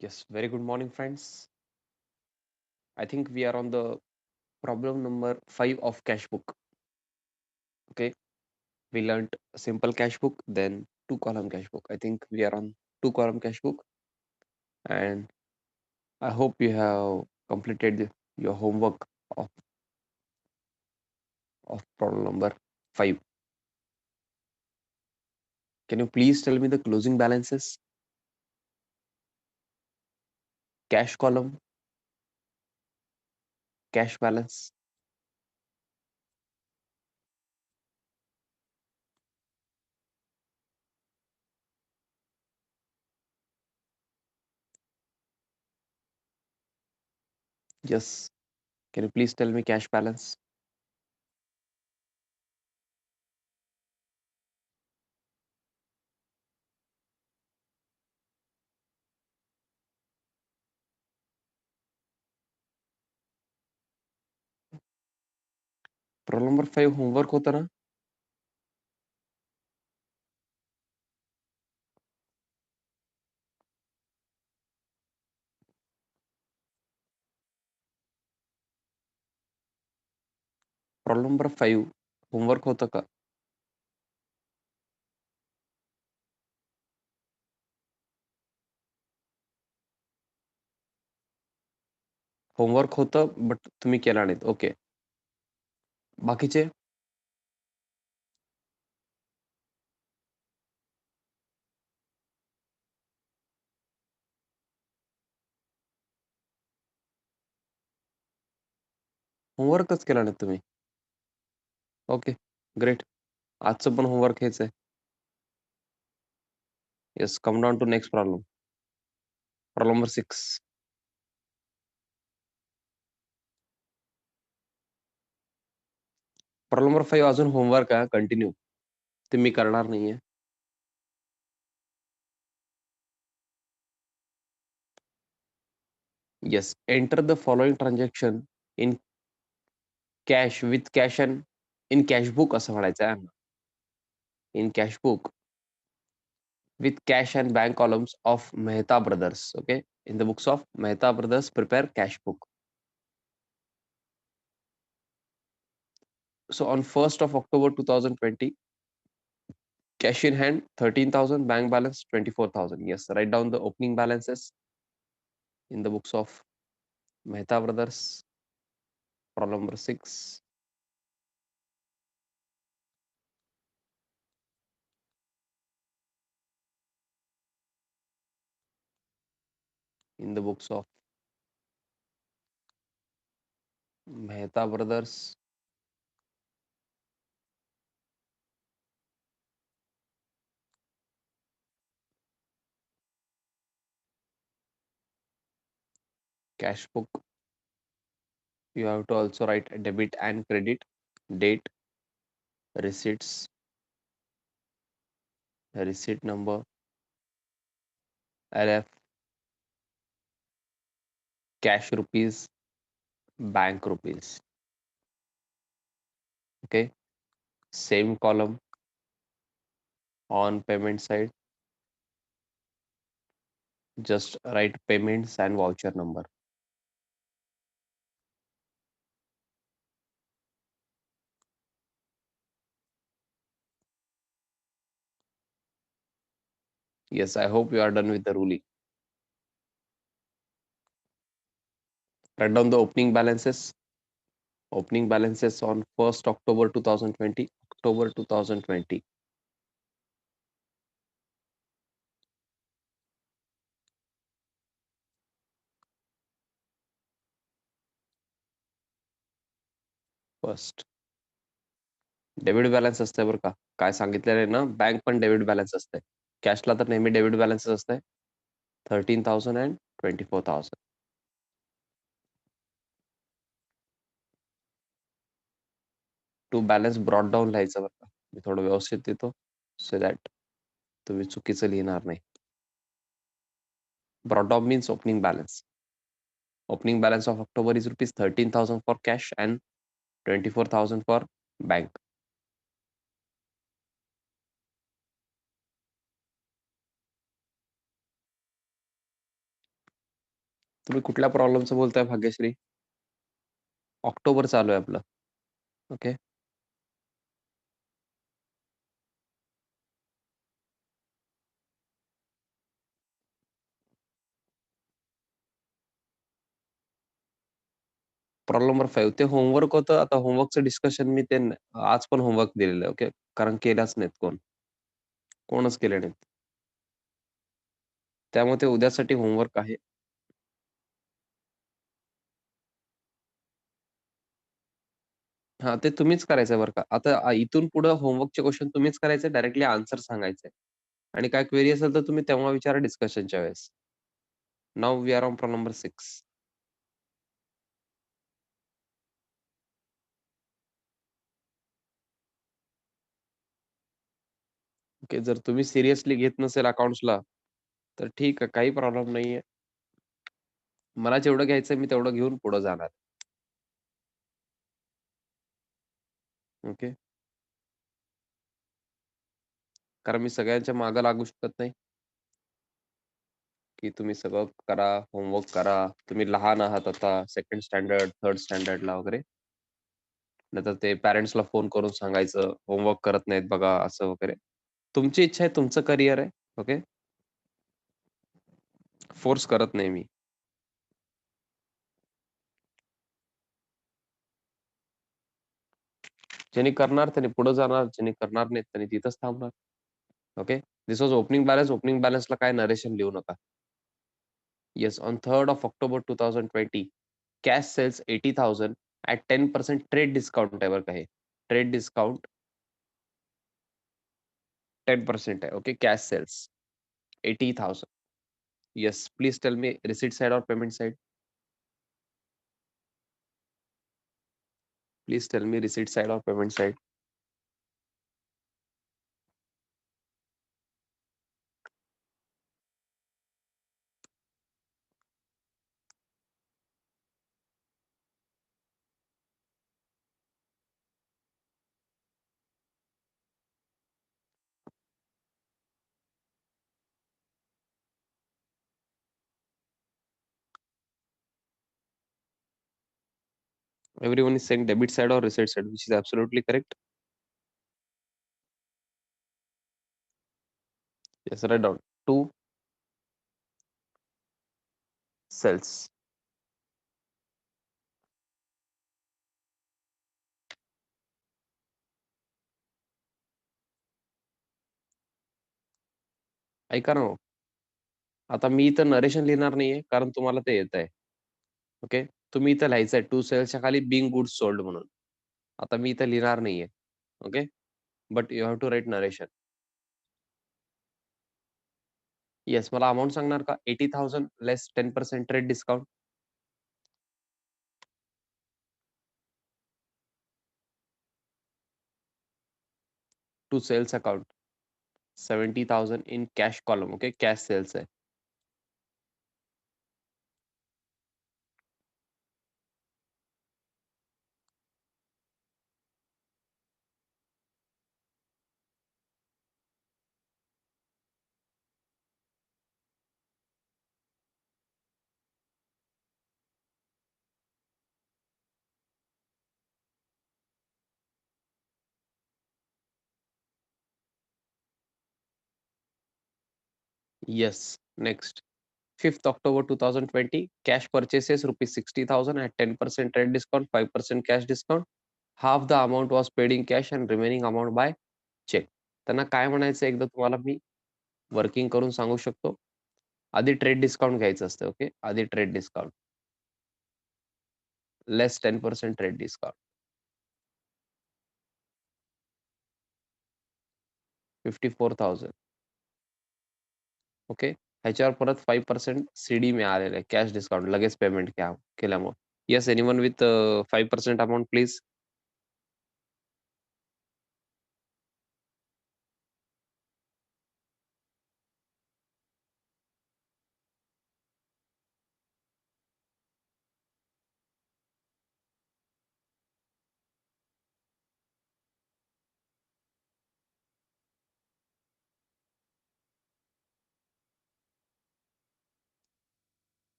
Yes, very good morning, friends. I think we are on the problem number 5 of cash book. Okay, we learned simple cash book, then two column cash book. I think we are on two column cash book, and I hope you have completed your homework of, of problem number 5. Can you please tell me the closing balances? Cash column, cash balance. Yes, can you please tell me cash balance? Problem number 5 homework होता ना. Problem number 5 homework होतं का? Homework होतं but तुम्ही केला नाहीत. Okay. बाकीचे होमवर्कच केला नाहीत तुम्ही. Okay, great. आजचं पण होमवर्क हेच आहे. Yes, come down to next problem. Problem number 6. Problem number 5 अजून होमवर्क आहे कंटिन्यू. ते मी करणार नाहीये. Yes, enter the following transaction in cash with cash and in cash book असं म्हणायचं आहे. In cash book with cash and bank columns of Mehta Brothers. Okay, in the books of Mehta Brothers, prepare cash book. So on 1st of October 2020, cash in hand 13,000, bank balance 24,000. Yes, write down the opening balances in the books of Mehta Brothers. Problem number 6. In the books of Mehta Brothers. Cash book. You have to also write debit and credit, date, receipts, receipt number, LF, cash rupees, bank rupees. Okay, same column on payment side, just write payments and voucher number. Yes, I hope you are done with the ruling. Write down the opening balances. Opening balances on 1st October 2020. October 2020. First debit balance असते बरं का. काय सांगितलेलं आहे ना, bank पण debit balance असते. कॅशला तर नेहमी डेबिट बॅलन्स असते. 13,000 and 24,000. To balance brought down लिहायचं बरं का. मी थोडं व्यवस्थित लिहितो सो दॅट तुम्ही चुकीचं लिहिणार नाही. Broad down means opening balance. Opening balance of October is rupees 13,000 for cash and 24,000 for bank. तुम्ही कुठल्या प्रॉब्लेमचं बोलताय भाग्यश्री? ऑक्टोबर चालू आहे आपलं. ओके. प्रॉब्लेम नंबर 5 ते होमवर्क होतं. आता होमवर्कचं डिस्कशन मी ते आज पण होमवर्क दिलेलं आहे. ओके. कारण केलाच नाहीत कोण. कोणच केले नाहीत. त्यामुळे ते उद्यासाठी होमवर्क आहे. हां, ते तुम्हीच करायचंय बरं का. आता इथून पुढे होमवर्कचे क्वेशन तुम्हीच करायचे. डायरेक्टली आन्सर सांगायचंय. आणि काय क्वेरी असेल तर तुम्ही तेव्हा विचारा डिस्कशनच्या वेळेस. Now we are on problem number 6. Okay. जर तुम्ही सिरियसली घेत नसेल अकाउंट्सला, तर ठीक आहे. काही प्रॉब्लेम नाहीये. मला जेवढं घ्यायचंय मी तेवढं घेऊन पुढे जाणार. ओके. कारण मी सगळ्यांच्या मागे लागू शकत नाही, की तुम्ही सगळं करा, होमवर्क करा. तुम्ही लहान आहात आता, सेकंड स्टँडर्ड, थर्ड स्टँडर्डला वगैरे. नाहीतर ते पॅरेंट्सला फोन करून सांगायचं, होमवर्क करत नाहीत बघा, असं वगैरे. तुमची इच्छा आहे, तुमचं करिअर आहे. ओके. फोर्स करत नाही मी. ज्यांनी करणार त्यांनी पुढे जाणार, ज्यांनी करणार नाहीत त्यांनी तिथंच थांबणार. Okay. This was opening balance. Opening बॅलन्सला काय नरेशन लिहू नका. Yes, on 3rd of October 2020, cash sales 80,000 at 10% trade discount आहे बरं का हे. ट्रेड डिस्काउंट 10% आहे. Okay. Cash sales 80,000. Yes. Please tell me receipt side और payment side? Please tell me receipt side और payment side? Everyone is saying debit side or receipt side, which is absolutely correct. Yes, write down. Two cells. ऐका ना हो. आता मी इथं narration लिहिणार नाहीये, कारण तुम्हाला ते येतंय. ओके. तुम्ही इथं लिहायचंय 2 सेल्सच्या खाली बिंग गुड्स सोल्ड म्हणून. आता मी इथं लिहिणार नाहीये. Okay. But you have to write narration. Yes. मला अमाउंट सांगणार का? 80,000 less 10% trade discount. To sales account. 70,000 in cash column. Okay. Cash sales आहे. Yes. Next. 5th October 2020, cash purchases rupees 60,000 at 10% trade discount, 5% cash discount. Half the amount was paid in cash and remaining amount by check. त्यांना काय म्हणायचं एकदा तुम्हाला मी working करून सांगू शकतो. आधी ट्रेड डिस्काउंट घ्यायचं असतं. ओके. आधी trade discount less 10% trade discount 54,000. Okay. ह्याच्यावर परत 5% सीडी मिळालेलं आहे. कॅश डिस्काउंट लगेच पेमेंट केल्यामुळे. Yes, anyone with 5% amount please?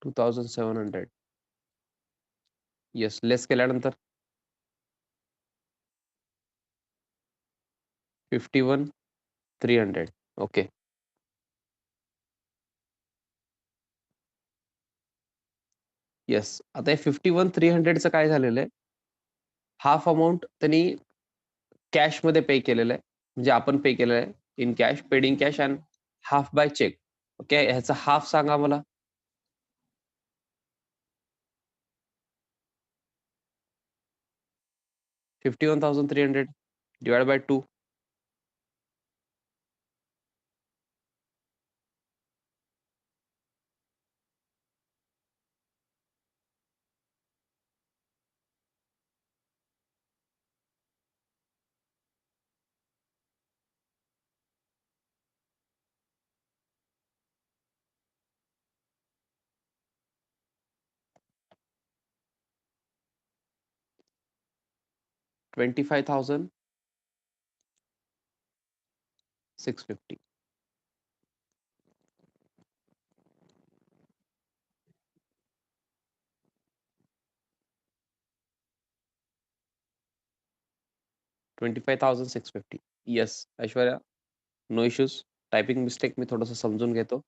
2700. Yes, less केल्यानंतर 51,300. ओके. येस. आता हे 51,300चं काय झालेलं आहे, हाफ अमाउंट त्यांनी कॅशमध्ये पे केलेलं आहे. म्हणजे आपण पे केलेलं आहे in cash, paid in cash and half by cheque. Okay. ह्याचा हाफ सांगा मला. 51,300 divide by 2. 25,650. 25,650. Yes Aishwarya, no issues. Typing mistake मी थोडंसं समजून घेतो.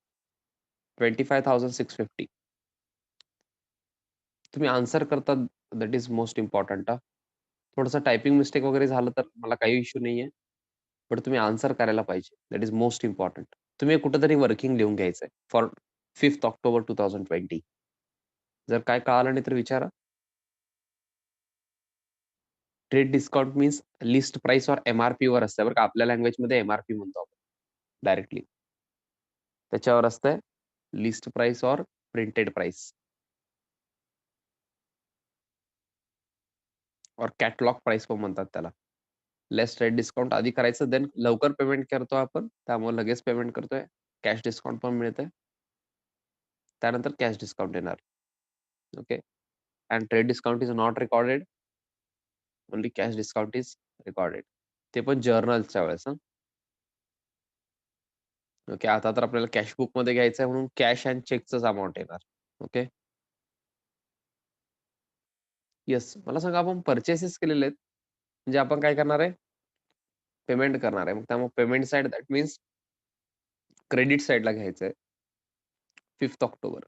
25,650. तुम्ही आन्सर करता, दॅट इज मोस्ट इम्पॉर्टंट. थोडंसं टायपिंग मिस्टेक वगैरे झालं तर मला काही इश्यू नाहीये. बट तुम्ही आन्सर करायला पाहिजे. That is most important. तुम्ही कुठेतरी वर्किंग लिहून घ्यायचंय फॉर 5th ऑक्टोबर 2020. जर काय कळालं नाही तर विचारा. Trade discount means list price और एमआरपी वर असतं बरं का. आपल्या लँग्वेजमध्ये एमआरपी म्हणतो आपण डायरेक्टली. त्याच्यावर असतंय लिस्ट प्राइस और प्रिंटेड प्राइस और कॅटलॉग प्राइस पण म्हणतात त्याला. लेस ट्रेड डिस्काउंट आधी करायचं, देन लवकर पेमेंट करतो आपण, त्यामुळे लगेच पेमेंट करतोय. कॅश डिस्काउंट पण मिळतंय. त्यानंतर कॅश डिस्काउंट येणार. Okay. And trade discount is not recorded, only cash discount is recorded. ते पण जर्नलच्या वेळेस. ओके. आता तर आपल्याला कॅश बुक मध्ये घ्यायचं आहे म्हणून कॅश अँड चेकच अमाऊंट येणार. ओके. येस. मला सांगा, आपण परचेसेस केलेले आहेत म्हणजे आपण काय करणार आहे, पेमेंट करणार आहे. मग त्यामुळे payment side that means credit साइडला घ्यायचं आहे. 5th October.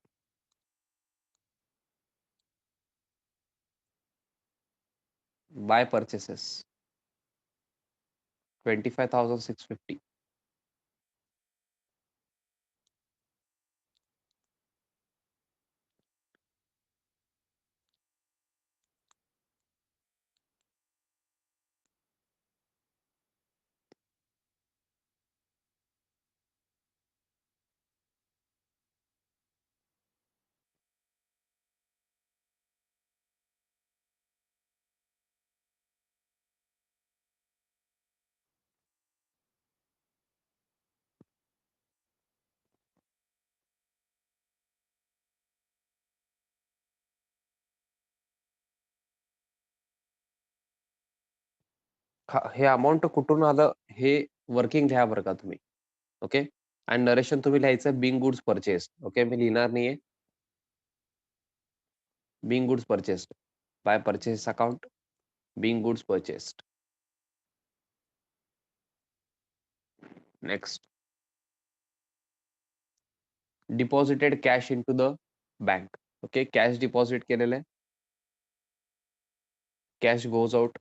Bye purchases 25,650. हे अमाऊंट कुठून आलं हे वर्किंग लिहा बरं का तुम्ही. ओके. अँड नरेशन तुम्ही लिहायचं बिंग गुड्स परचेस. ओके. मी लिहिणार नाहीये. Being goods purchased by purchase account, being goods purchased. Next, deposited cash into the bank. Okay. Cash deposit केलेलं आहे. Cash goes out.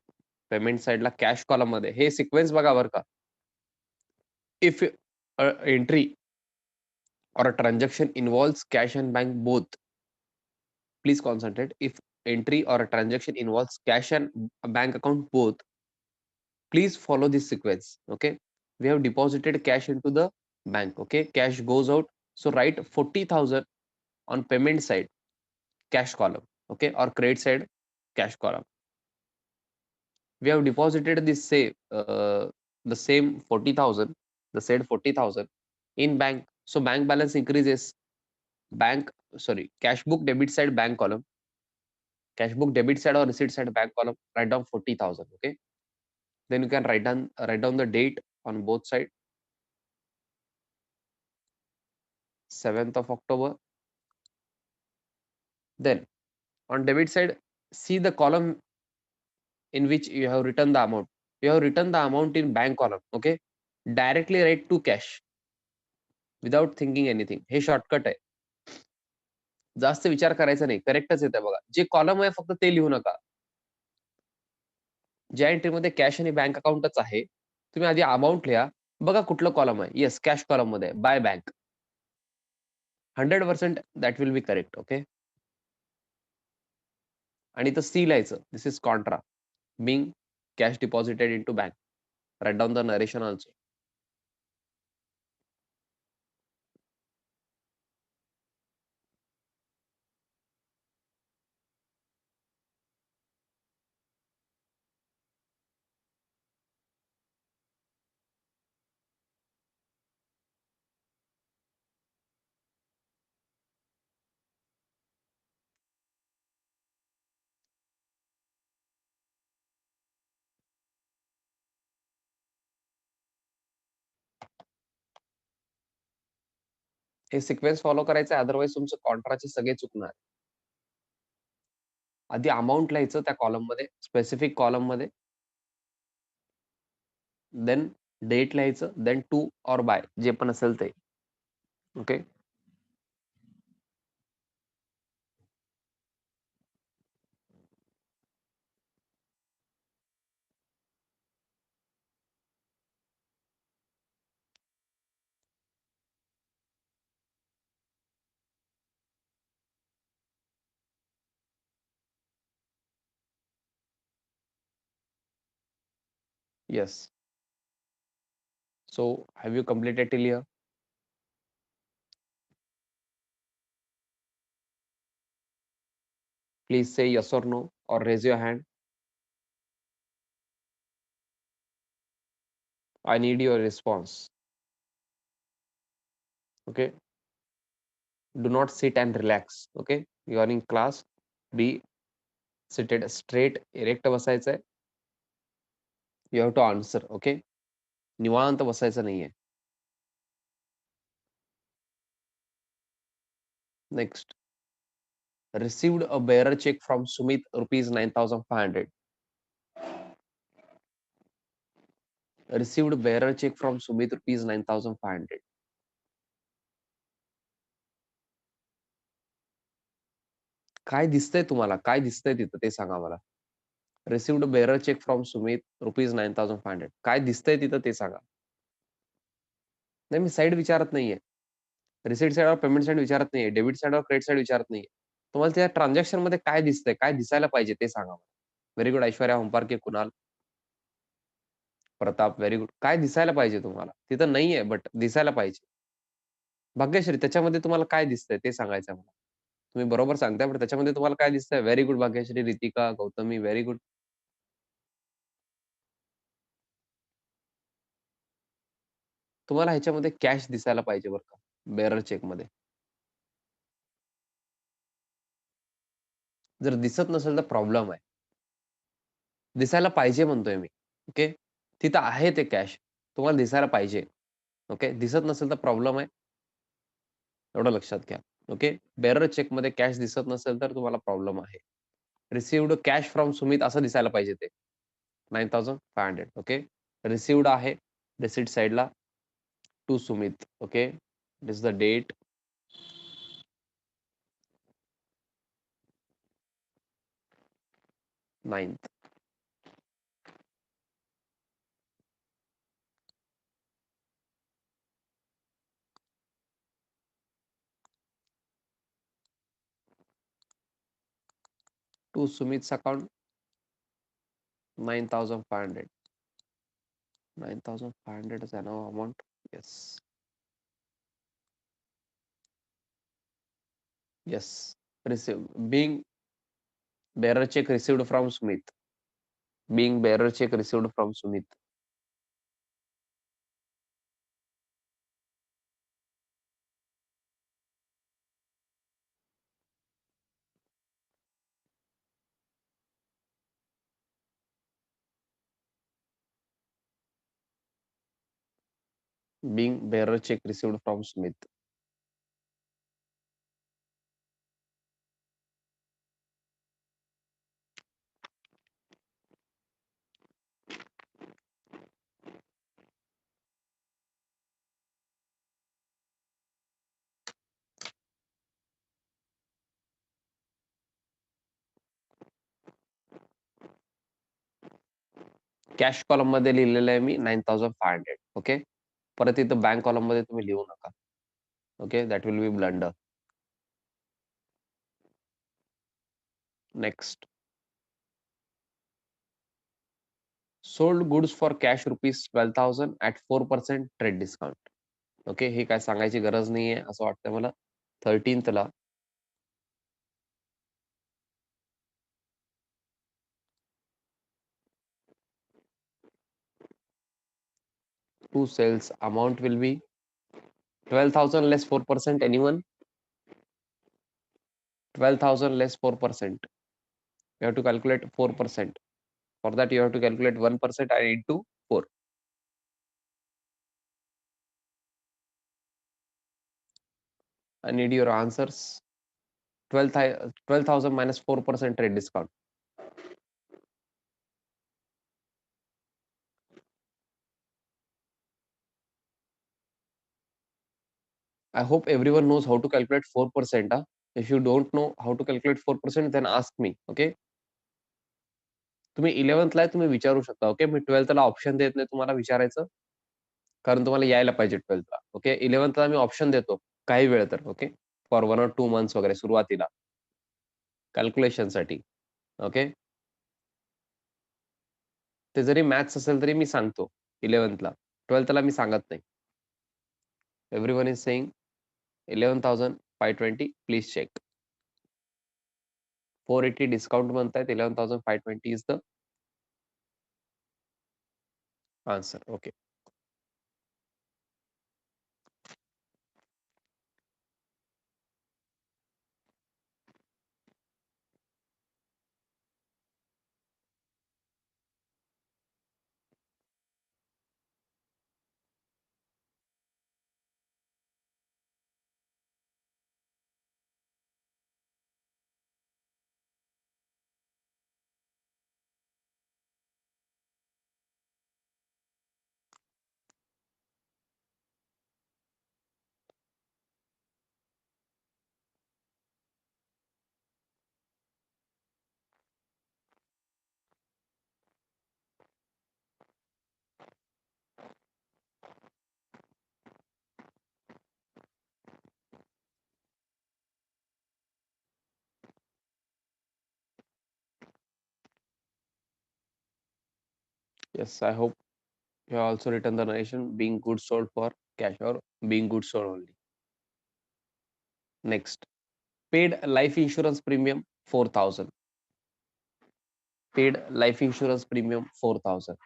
पेमेंट साइडला कॅश कॉलम मध्ये हे सिक्वेन्स बघा बरं का. If entry or a transaction involves cash and bank both, please concentrate. If entry or a transaction involves cash and a bank account both, please follow this sequence. Okay. We have deposited cash into the bank. Okay. Cash goes out. So write 40,000 on payment side, cash column. Okay. Or credit side, cash column. We have deposited this same the same 40,000, the said 40,000 in bank. So bank balance increases. Bank, sorry, cash book debit side bank column, cash book debit side or receipt side bank column, write down 40,000. Okay. Then you can write down the date on both side. 7th of October. Then on debit side, see the column in which you have written the amount. You have written the amount in bank column. Okay, directly write to cash without thinking anything. हे shortcut आहे. जास्त विचार करायचा नाही. करेक्टच येतंय बघा. जे column आहे फक्त ते लिहू नका. ज्या एंट्रीमध्ये कॅश आणि बँक अकाउंटच आहे, तुम्ही आधी अमाउंट लिहा. बघा कुठलं कॉलम आहे. येस, कॅश कॉलममध्ये आहे. By bank. 100% that will be correct. Okay. आणि इथं सी लिहायचं. This is contra. Being cash deposited into bank. Write down the narration also. हे सिक्वेन्स फॉलो करायचं आहे, अदरवाईज तुमचं कॉन्ट्राचे सगळे चुकणार. आधी अमाउंट लिहायचं त्या कॉलममध्ये, स्पेसिफिक कॉलममध्ये. देन डेट लिहायचं, then to or by J पण असेल ते. Okay. Yes. So have you completed till here? Please say yes or no or raise your hand. I need your response. Okay. Do not sit and relax. Okay. You are in class. Be seated straight, erect बसायचंय. You have to answer. Okay. निवांत बसायचं नाहीये. Next. Received a bearer check from Sumit rupees 9,500. Received bearer check from Sumit rupees 9,500. काय दिसतंय तुम्हाला? काय दिसतंय तिथं ते सांगा मला. Received bearer check from Sumit rupees 9,500. काय दिसतंय तिथं ते सांगा. नाही, मी साइड विचारत नाहीये. रिसीट साइड और पेमेंट साइड विचारत नाहीये. डेबिट साइड और क्रेडिट साइड विचारत नाहीये. तुम्हाला त्या ट्रान्झॅक्शनमध्ये काय दिसतंय? काय दिसायला पाहिजे ते सांगा मला. व्हेरी गुड ऐश्वर्या, होमपार्के, कुणाल, प्रताप, व्हेरी गुड. काय दिसायला पाहिजे तुम्हाला? तिथं नाहीये बट दिसायला पाहिजे. भाग्यश्री, त्याच्यामध्ये तुम्हाला काय दिसतंय ते सांगायचं मला. तुम्ही बरोबर सांगताय, पण त्याच्यामध्ये तुम्हाला काय दिसतंय? Very good Bhagyashree, Ritika, Gautami, very good. तुम्हाला ह्याच्यामध्ये कॅश दिसायला पाहिजे बरं का, बेअरर चेकमध्ये. जर दिसत नसेल तर प्रॉब्लेम आहे. दिसायला पाहिजे म्हणतोय मी. ओके. तिथं आहे ते कॅश. तुम्हाला दिसायला पाहिजे. ओके. दिसत नसेल तर प्रॉब्लेम आहे. एवढं लक्षात घ्या. ओके. बेअरर चेकमध्ये कॅश दिसत नसेल तर तुम्हाला प्रॉब्लेम आहे. रिसिव्हड कॅश फ्रॉम सुमित असं दिसायला पाहिजे ते. 9,500. ओके. रिसिव्हड आहे रिसिट साइडला to Sumit. Okay. It is the date. Ninth. To सुमित's account 9,500. 9,500 is an amount. Yes. Yes. Receive. Being bearer check received from Sumit. Being bearer check received from Sumit. Being bearer check received from Sumit. Cash column मध्ये लिहिलेलं आहे मी 9500. Okay, परत इथं bank column मध्ये तुम्ही लिहू नका. Okay, that will be blunder. Next, sold goods for cash ₹12,000 at 4% trade discount. Okay, हे काय सांगायची गरज नाहीये असं वाटतं मला. 13th to sales amount will be 12,000 less 4%. Anyone? 12,000 less 4%. You have to calculate 4%. For that, you have to calculate 1% and into 4. I need your answers. 12,000 minus 4% trade discount. I hope everyone knows how to calculate 4%. If you don't know how to calculate 4%, then ask me. Okay. तुम्ही 11th ला तुम्ही विचारू शकता. Okay, मी 12th ला option देत नाही तुम्हाला विचारायचं, कारण तुम्हाला यायला पाहिजे 12th ला. ओके, 11th ला मी ऑप्शन देतो काही वेळ तर. ओके, फॉर 1 or 2 months वगैरे सुरुवातीला कॅल्क्युलेशन साठी. ओके, ते जरी मॅथ्स असेल तरी मी सांगतो 11th ला. 12th ला मी सांगत नाही. Everyone is saying 11,520. Please check. 480 discount म्हणतायत. 11,520 is the answer. Okay, yes, I hope you have also written the narration being goods sold for cash or being goods sold only. Next, paid life insurance premium 4,000. Paid life insurance premium 4,000.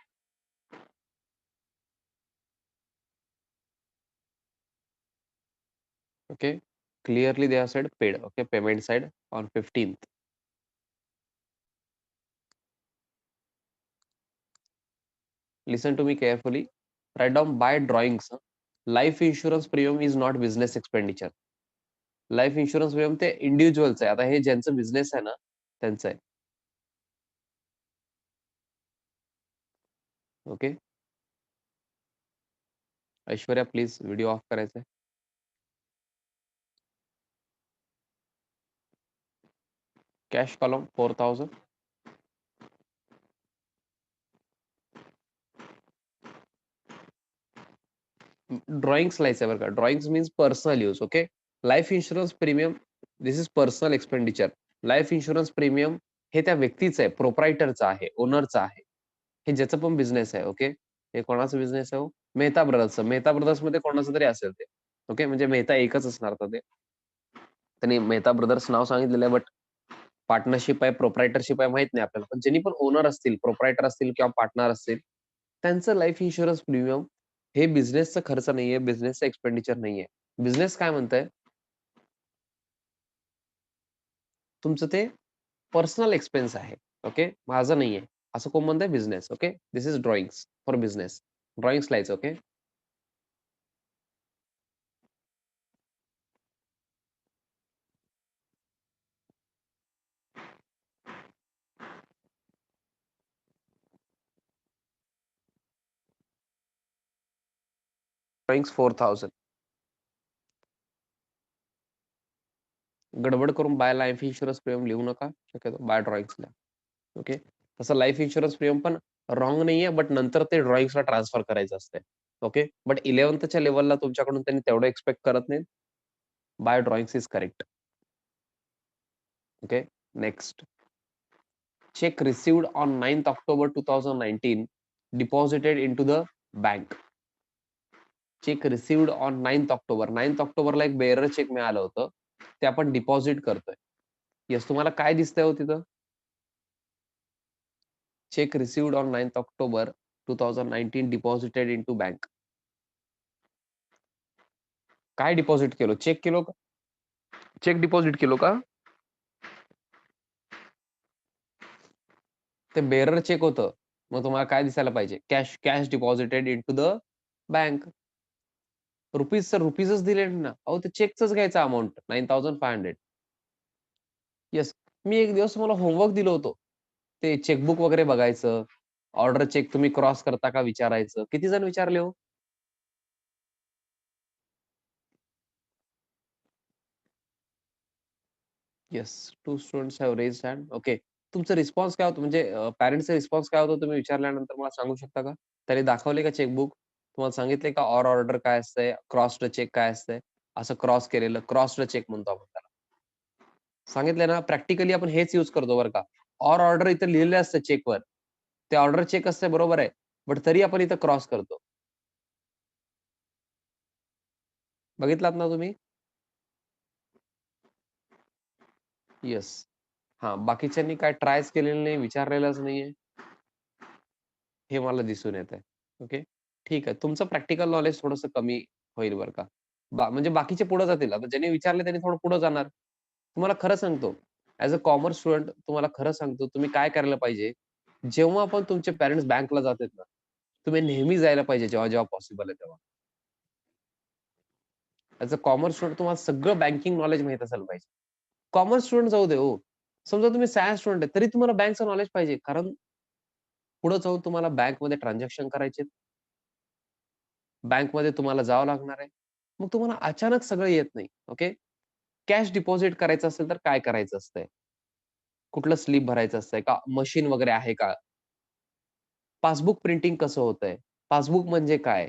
Okay, clearly they have said paid. Okay, payment side on 15th. Listen to me carefully. Write down by drawings. Life insurance premium is not business expenditure. Life insurance premium ते इंडिव्हिज्युअलचं आहे. आता हे ज्यांचं business आहे ना त्यांचं आहे. Okay, Aishwarya please video off करायचा आहे. Cash column 4,000. ड्रॉइंग स्लाइस आहे बरं का. Drawings means personal use. Okay, life insurance premium this is personal expenditure. Life insurance premium हे त्या व्यक्तीचं आहे, प्रोप्रायटरचं आहे, ओनरचं आहे. हे ज्याचं पण बिझनेस आहे. ओके, हे कोणाचा बिझनेस आहे? मेहता ब्रदर्सचं. मेहता ब्रदर्स मध्ये कोणाचं तरी असेल ते. ओके, म्हणजे मेहता एकच असणार तर ते. त्यांनी मेहता ब्रदर्स नाव सांगितलेलं आहे, बट पार्टनरशिप आहे, प्रोप्रायटरशिप आहे माहित नाही आपल्याला. पण ज्यांनी पण ओनर असतील, प्रोप्रायटर असतील किंवा पार्टनर असतील, त्यांचं लाईफ इन्शुरन्स प्रीमियम हे बिझनेसचा खर्च नाहीये, बिझनेसचा एक्सपेंडिचर नाहीये. बिझनेस काय म्हणताय? तुमचं ते पर्सनल एक्सपेन्स आहे. ओके, माझं नाहीये असं कोण म्हणतंय? Business. Okay, this is drawings for business. Drawing slides. Okay, drawings 4,000. गडबड करून बाय लाईफ इन्शुरन्स प्रीमियम लिहू नका शक्यतो. बाय ड्रॉइंग्स लिहा. ओके, तसं लाईफ इन्शुरन्स प्रीमियम पण रॉंग नाहीये, बट नंतर ते ड्रॉइंग्सला ट्रान्सफर करायचं असतंय. ओके. बट 11thच्या लेव्हलला तुमच्याकडून त्यांनी तेवढं एक्स्पेक्ट करत नाहीत. By drawings is correct. Okay. Next. Check received on 9th October 2019 deposited into the bank. Cheque received on 9th October. 9th ऑक्टोबरला एक बेअरर चेक मिळालं होतं. ते आपण डिपॉझिट करतोय. येस, तुम्हाला काय दिसतंय हो तिथं? Cheque received on 9th October 2019 deposited into bank. काय डिपॉझिट केलं? चेक केलो का? चेक डिपॉझिट केलो का? ते बेअरर चेक होतं. मग तुम्हाला काय दिसायला पाहिजे? Cash cash deposited into the bank. Rupees sir रुपीजच दिले ना. अहो ते चेकच घ्यायचं अमाउंट 9500. येस. मी एक दिवस तुम्हाला होमवर्क दिलं होतं. ते चेकबुक वगैरे बघायचं. ऑर्डर चेक तुम्ही क्रॉस करता का विचारायचं. किती जण विचारले हो? Yes. 2 students have raised hand. Okay. तुमचा रिस्पॉन्स काय होता? म्हणजे पॅरेंट्सचा रिस्पॉन्स काय होता तुम्ही विचारल्यानंतर मला सांगू शकता का? त्याने दाखवले का चेकबुक? तुम्हाला सांगितले का ऑर्डर काय असतंय? क्रॉस्ड चेक काय असतंय? असं क्रॉस केलेलं क्रॉस्ड चेक म्हणतो आपण त्याला. सांगितलंय ना, प्रॅक्टिकली आपण हेच यूज करतो बरं का. ऑर्डर इथं लिहिलेलं असतं चेकवर. ते ऑर्डर चेक असते बरोबर आहे. बट तरी आपण इथं क्रॉस करतो. बघितलात ना तुम्ही? येस. हां, बाकीच्यांनी काय ट्रायच केलेलं नाही, विचारलेलंच नाहीये. हे मला दिसून येतंय. ओके. ठीक आहे. तुमचं प्रॅक्टिकल नॉलेज थोडंसं कमी होईल बरं का. म्हणजे बाकीचे पुढे जातील. आता ज्यांनी विचारले त्यांनी थोडं पुढे जाणार. तुम्हाला खरं सांगतो, ॲज अ कॉमर्स स्टुडंट तुम्हाला खरं सांगतो, तुम्ही काय करायला पाहिजे, जेव्हा पण तुमचे पॅरेंट्स बँकला जातात ना, तुम्ही नेहमी जायला पाहिजे जेव्हा-जेव्हा पॉसिबल आहे तेव्हा. ॲज अ कॉमर्स स्टुडंट तुम्हाला सगळं बँकिंग नॉलेज माहीत असायला पाहिजे. कॉमर्स स्टुडंट जाऊ दे हो. समजा तुम्ही सायन्स स्टुडंट आहे, तरी तुम्हाला बँकचं नॉलेज पाहिजे. कारण पुढे जाऊन तुम्हाला बँकमध्ये ट्रान्झॅक्शन करायचे, बँकमध्ये तुम्हाला जावं लागणार आहे. मग तुम्हाला अचानक सगळं येत नाही. ओके. कॅश डिपॉझिट करायचं असेल तर काय करायचं असतंय? कुठलं स्लिप भरायचं असतंय का? मशीन वगैरे आहे का? पासबुक प्रिंटिंग कसं होतंय? पासबुक म्हणजे काय?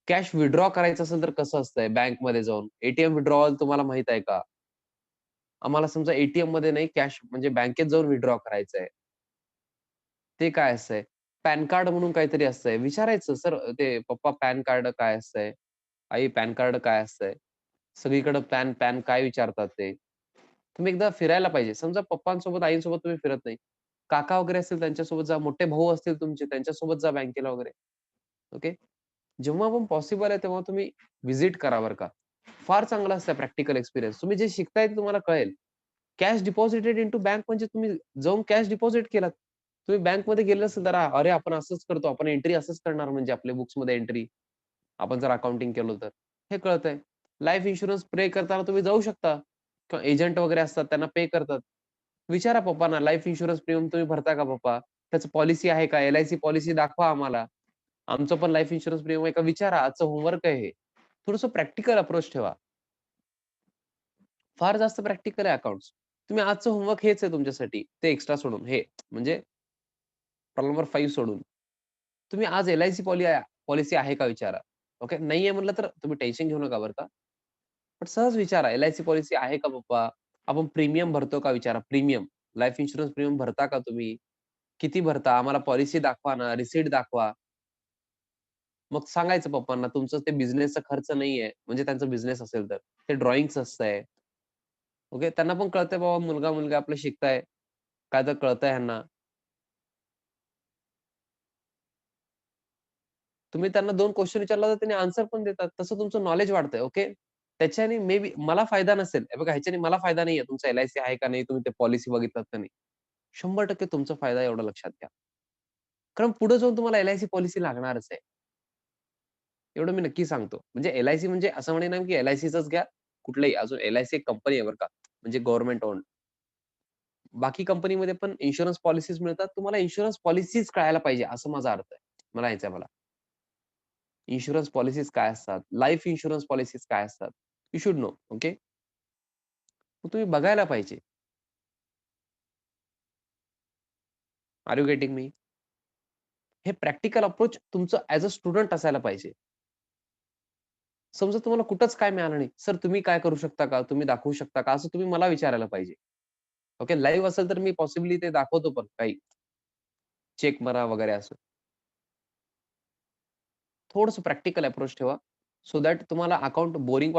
कॅश विथड्रॉ करायचं असेल तर कसं असतंय बँकमध्ये जाऊन? एटीएम विथड्रॉवल तुम्हाला माहीत आहे का? आम्हाला समजा एटीएममध्ये नाही कॅश म्हणजे बँकेत जाऊन विथड्रॉ करायचंय. ते काय असतंय? पॅन कार्ड म्हणून काहीतरी असतंय. विचारायचं, "सर ते पप्पा पॅन कार्ड काय असतंय? आई पॅन कार्ड काय असतंय?" सगळीकडे पॅन, पॅन काय विचारतात ते. तुम्ही एकदा फिरायला पाहिजे. समजा पप्पांसोबत, आईसोबत तुम्ही फिरत नाही. काका वगैरे असतील त्यांच्यासोबत जा. मोठे भाऊ असतील तुमचे त्यांच्यासोबत जा बँकेला वगैरे. ओके. जेव्हा पण पॉसिबल आहे तेव्हा तुम्ही व्हिजिट करा बरं का. फार चांगला असतं प्रॅक्टिकल एक्सपिरियन्स. तुम्ही जे शिकताय ते तुम्हाला कळेल. कॅश डिपॉझिटेड इंटू बँक म्हणजे तुम्ही जाऊन कॅश डिपॉझिट केलात. तुम्ही बँकमध्ये गेले असेल तर अरे आपण असंच करतो. आपण एंट्री असंच करणार म्हणजे आपल्या बुक्समध्ये एंट्री. आपण जर अकाउंटिंग केलं तर. हे कळतंय. लाईफ इन्शुरन्स पे करताना तुम्ही जाऊ शकता. किंवा एजंट वगैरे असतात त्यांना पे करतात. विचारा पप्पांना लाईफ इन्शुरन्स प्रीमियम तुम्ही भरता का पप्पा? त्याचं पॉलिसी आहे का? एल-आय-सी पॉलिसी दाखवा आम्हाला. आमचं पण लाईफ इन्शुरन्स प्रीमियम आहे का विचारा. आजचं होमवर्क आहे हे. थोडंसं प्रॅक्टिकल अप्रोच ठेवा. फार जास्त प्रॅक्टिकल आहे अकाउंट्स. तुम्ही आजचं होमवर्क हेच आहे तुमच्यासाठी. ते एक्स्ट्रा सोडून हे म्हणजे प्रॉब्लेम नंबर 5 सोडून. तुम्ही आज एल-आय-सी पॉलिसी आहे का विचारा. ओके. नाहीये म्हटलं तर तुम्ही टेन्शन घेऊ नका बरं का. पण सहज विचारा, "एल-आय-सी पॉलिसी आहे का पप्पा? आपण प्रीमियम भरतो का विचारा." प्रीमियम, लाईफ इन्शुरन्स प्रीमियम भरता का तुम्ही? किती भरता? आम्हाला पॉलिसी दाखवा ना, रिसीट दाखवा. मग सांगायचं पप्पांना, तुमचं ते बिझनेसचा खर्च नाहीये, म्हणजे त्यांचा बिझनेस असेल तर. ते ड्रॉइंग्स असतंय. ओके. त्यांना पण कळतंय बाबा मुलगा-मुलगा आपलं शिकताय. काय तर कळतंय ह्यांना. तुम्ही त्यांना 2 क्वेशन विचारला तर त्यांनी आन्सर पण देतात. तसं तुमचं नॉलेज वाढतंय. ओके. त्याच्याने मे बी मला फायदा नसेल. हे बघा ह्याच्याने मला फायदा नाहीये. तुमचा एल-आय-सी आहे का नाही? तुम्ही ते पॉलिसी बघितलात का नाही? 100% तुमचा फायदा आहे एवढं लक्षात घ्या. कारण पुढे जाऊन तुम्हाला एल-आय-सी पॉलिसी लागणारच आहे. एवढं मी नक्की सांगतो. म्हणजे एल-आय-सी म्हणजे असं म्हणेन ना, की एल-आय-सीचंच घ्या. कुठलंही अजून एल-आय-सी एक कंपनी आहे बरं का. म्हणजे गव्हर्नमेंट ओन्ड. बाकी कंपनीमध्ये पण इन्शुरन्स पॉलिसीज मिळतात. तुम्हाला इन्शुरन्स पॉलिसीज कळायला पाहिजे असं माझा अर्थ आहे. म्हणायचंय मला. इन्शुरन्स पॉलिसीज काय असतात? लाईफ इन्शुरन्स पॉलिसीज काय असतात? You should know. ओके. मग तुम्ही बघायला पाहिजे. Are you getting me? हे प्रॅक्टिकल अप्रोच तुमचं ॲज अ स्टुडंट असायला पाहिजे. समजा तुम्हाला कुठंच काय मिळालं नाही, "सर तुम्ही काय करू शकता का? तुम्ही दाखवू शकता का?" असं तुम्ही मला विचारायला पाहिजे. ओके. लाईव्ह असेल तर मी पॉसिबली ते दाखवतो पण काही चेक मारा वगैरे असं. थोडंसं प्रॅक्टिकल अप्रोच ठेवा. सो दॅट तुम्हाला अकाउंट बोरिंग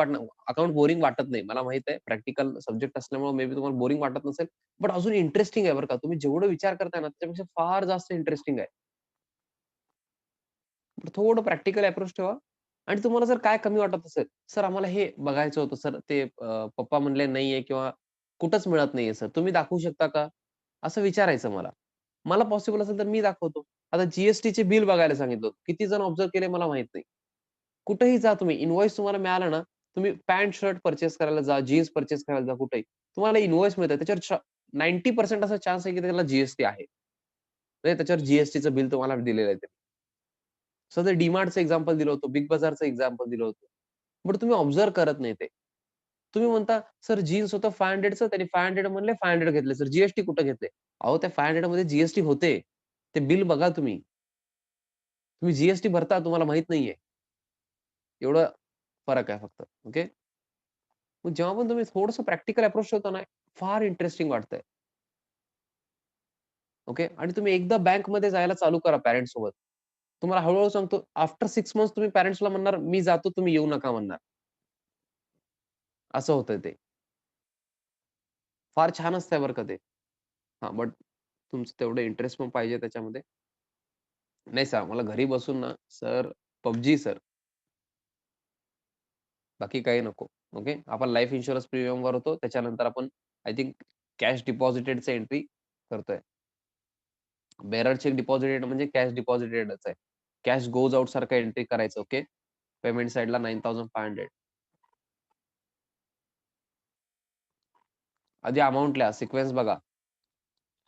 वाटत नाही. मला माहीत आहे प्रॅक्टिकल सब्जेक्ट असल्यामुळे मे बी तुम्हाला बोरिंग वाटत नसेल. बट अजून इंटरेस्टिंग आहे बरं का. तुम्ही जेवढं विचार करताय ना त्याच्यापेक्षा फार जास्त इंटरेस्टिंग आहे. तर थोडं प्रॅक्टिकल अप्रोच ठेवा आणि तुम्हाला जर काय कमी वाटत असेल, "सर आम्हाला हे बघायचं होतं सर, ते पप्पा म्हणले नाहीये किंवा कुठंच मिळत नाहीये सर, तुम्ही दाखवू शकता का?" असं विचारायचं मला. मला पॉसिबल असेल तर मी दाखवतो. आता जी बिल बघायला सांगितलं होतं. किती जण ऑब्झर्व्ह केले मला माहीत नाही. कुठेही जा तुम्ही, इन्व्हॉइस तुम्हाला मिळाला ना, तुम्ही पॅन्ट शर्ट पर्चेस करायला जा, जीन्स पर्चेस करायला जा कुठेही. तुम्हाला इन्व्हॉइस मिळतं. त्याच्यावर 90% असा चान्स आहे की त्याला जी आहे. म्हणजे त्याच्यावर जी बिल तुम्हाला दिलेलं आहे. सध्या डी-मार्टचं एक्झाम्पल दिलं होतं, बिग बाजारचं एक्झाम्पल दिलं होतं. बट तुम्ही ऑब्झर्व्ह करत नाही ते. तुम्ही म्हणता, "सर जीन्स होतं 500चं त्यांनी 500 म्हणले 500 घेतले सर, जी कुठं घेतले?" अहो त्या 500 मध्ये जी होते. ते बिल बघा तुम्ही. तुम्ही जी भरता तुम्हाला माहीत नाहीये. एवढं फरक आहे फक्त. ओके. मग जेव्हा पण तुम्ही थोडंसं प्रॅक्टिकल अप्रोच ठेवता ना, फार इंटरेस्टिंग वाटतंय. ओके. आणि तुम्ही एकदा बँकमध्ये जायला चालू करा पॅरेंट्स सोबत. तुम्हाला हळू सांगतो आफ्टर 6 मंथ्स तुम्ही पॅरेंट्सला म्हणणार, "मी जातो, तुम्ही येऊ नका" म्हणणार. असं होतं ते. फार छान असतंय बरं का ते. हां, बट तुमचं तेवढं इंटरेस्ट पण पाहिजे त्याच्यामध्ये. नाही सर, मला घरी बसून ना, सर PUBG सर, बाकी काही नको. ओके. आपण लाईफ इन्शुरन्स प्रीमियमवर होतो. त्याच्यानंतर आपण आय थिंक कॅश डिपॉझिटेडचं एंट्री करतोय. बेअरर चेक डिपॉझिटेड म्हणजे कॅश डिपॉझिटेडच आहे. कॅश गोज आउट सारखं एंट्री करायचं. ओके. पेमेंट साइडला 9500 आधी अमाउंट लिहा, सिक्वेन्स बघा.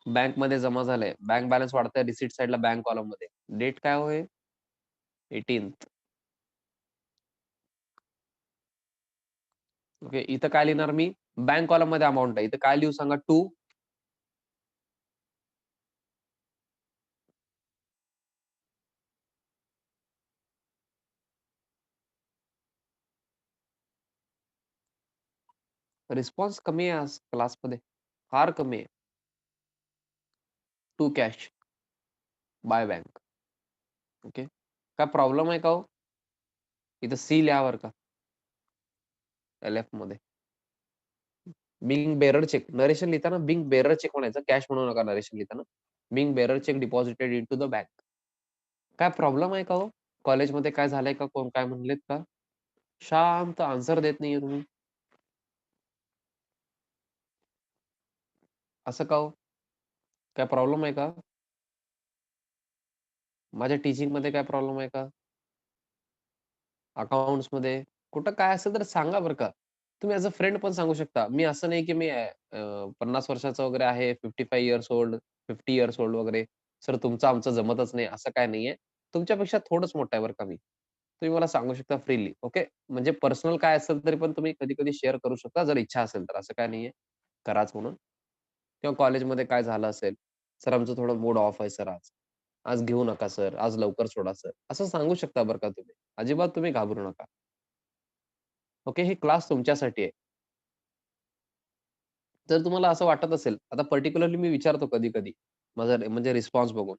बँकमध्ये जमा झालंय. बँक बॅलन्स वाढतंय रिसीट साइडला बँक कॉलममध्ये. डेट काय हो हे? 18th. ओके. इथं काय लिहिणार मी? बँक कॉलममध्ये अमाउंट आहे. इथं काय लिहू सांगा? टू रिस्पॉन्स कमी आहे आज क्लासमध्ये. फार कमी आहे. To cash by bank. Okay. काय प्रॉब्लेम आहे का हो? इथं सी लिहा बरं का एल-एफमध्ये. Being bearer cheque. नरेशन लिहिताना बिंग बेअरर चेक म्हणायचं. कॅश म्हणू नका नरेशन लिहिताना. Being bearer cheque deposited into the bank. काय प्रॉब्लेम आहे का हो? कॉलेजमध्ये काय झालंय का? कोण काय म्हणलेत का? शांत आन्सर देत नाहीये तुम्ही. असं का हो? काय प्रॉब्लेम आहे का? माझ्या टीचिंगमध्ये काय प्रॉब्लेम आहे का? अकाउंट्समध्ये? कुठं काय असेल तर सांगा बरं का. तुम्ही ॲज अ फ्रेंड पण सांगू शकता. मी असं नाही की मी 50 वर्षाचा वगैरे आहे, 55 इयर्स ओल्ड, 50 इयर्स ओल्ड वगैरे. सर तुमचं आमचं जमतच नाही असं काही नाहीये. तुमच्यापेक्षा थोडंच मोठा आहे बरं का मी. तुम्ही मला सांगू शकता फ्रीली. ओके. म्हणजे पर्सनल काय असेल तरी पण तुम्ही कधी-कधी शेअर करू शकता जर इच्छा असेल तर. असं काही नाहीये. कराच म्हणून. किंवा कॉलेजमध्ये काय झालं असेल. "सर आमचं थोडं मूड ऑफ आहे सर आज. आज घेऊ नका सर. आज लवकर सोडा सर." असं सांगू शकता बरं का तुम्ही. अजिबात तुम्ही घाबरू नका. ओके. हे क्लास तुमच्यासाठी आहे. जर तुम्हाला असं वाटत असेल, आता पर्टिक्युलरली मी विचारतो कधी-कधी, माझा म्हणजे रिस्पॉन्स बघून.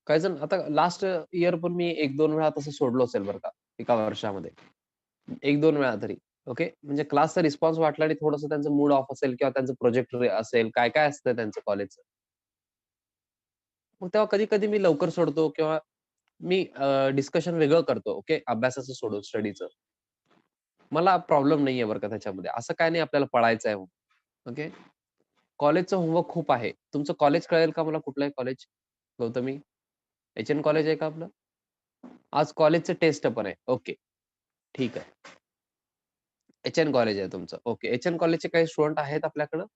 काही जण आता लास्ट इयर पण मी 1-2 वेळा तसं सोडलो असेल बरं का, एका वर्षामध्ये. 1-2 वेळा तरी. ओके. म्हणजे क्लासचा रिस्पॉन्स वाटला आणि थोडंसं त्यांचा मूड ऑफ असेल किंवा त्यांचं प्रोजेक्ट असेल, काय-काय असतं त्यांचं कॉलेजचं. मग तेव्हा कधी-कधी मी लवकर सोडतो किंवा मी डिस्कशन वेगळं करतो. ओके. अभ्यासाचं सोडून स्टडीचं. मला प्रॉब्लेम नाहीये बरं का त्याच्यामध्ये. असं काही नाही आपल्याला पळायचं आहे म्हणून. ओके. कॉलेजचं होमवर्क खूप आहे. तुमचं कॉलेज कळेल का मला कुठलं आहे कॉलेज? गौतमी? एच-एन कॉलेज आहे का आपलं? आज कॉलेजचं टेस्ट पण आहे. ओके. ठीक आहे. एच-एन कॉलेज आहे तुमचं. ओके. एच-एन कॉलेजचे काही स्टुडंट आहेत आपल्याकडं.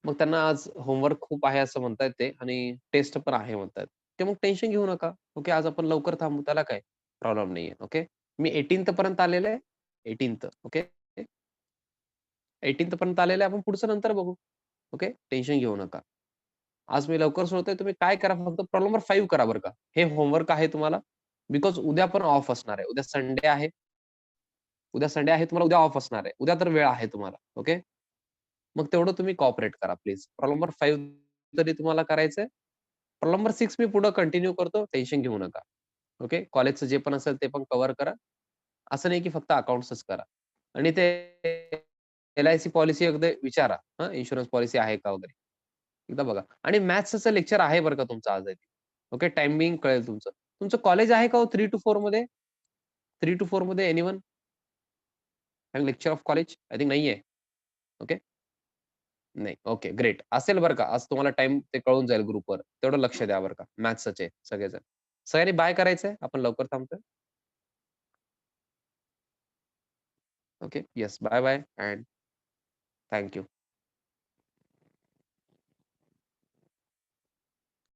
मग त्यांना आज होमवर्क खूप आहे असं म्हणतायत ते आणि टेस्ट पण आहे म्हणतायत. ते मग टेन्शन घेऊ नका. ओके. आज आपण लवकर थांबू त्याला काय प्रॉब्लेम नाहीये. ओके. मी 18th पर्यंत आलेलो आहे. 18th okay. 18th पर्यंत आलेलं आहे. आपण पुढचं नंतर बघू. ओके. टेन्शन घेऊ नका. आज मी लवकर सोडतोय, तुम्ही काय करा फक्त प्रॉब्लेम नंबर 5 करा बरं का. हे होमवर्क आहे तुम्हाला. बिकॉज उद्या पण ऑफ असणार आहे. उद्या संडे आहे. उद्या संडे आहे, तुम्हाला उद्या ऑफ असणार आहे. उद्या तर वेळ आहे तुम्हाला. ओके. मग तेवढं तुम्ही कोऑपरेट करा प्लीज. प्रॉब्लेम नंबर 5 तरी तुम्हाला करायचंय. प्रॉब्लेम नंबर 6 मी पुढे कंटिन्यू करतो. टेन्शन घेऊ नका. ओके. कॉलेजचं जे पण असेल ते पण कव्हर करा. असं नाही की फक्त अकाउंट्सच करा. आणि ते एल-आय-सी पॉलिसी एकदा विचारा. हां, इन्शुरन्स पॉलिसी आहे का वगैरे. एकदा बघा. आणि मॅथ्सचं लेक्चर आहे बरं का तुमचं आज. ओके. टायमिंग कळेल तुमचं. तुमचं कॉलेज आहे का हो 3 to 4 मध्ये? 3 to 4 मध्ये anyone? Lecture of college? I think नाहीये. ओके. नाही. Okay, great. असेल बरं का. आज तुम्हाला टाईम ते कळून जाईल ग्रुपवर. तेवढं लक्ष द्या बरं का. मॅथ्सचे सगळेजण. सगळ्यांनी बाय करायचंय. आपण लवकर थांबतोय. Okay. Yes. Bye bye and thank you.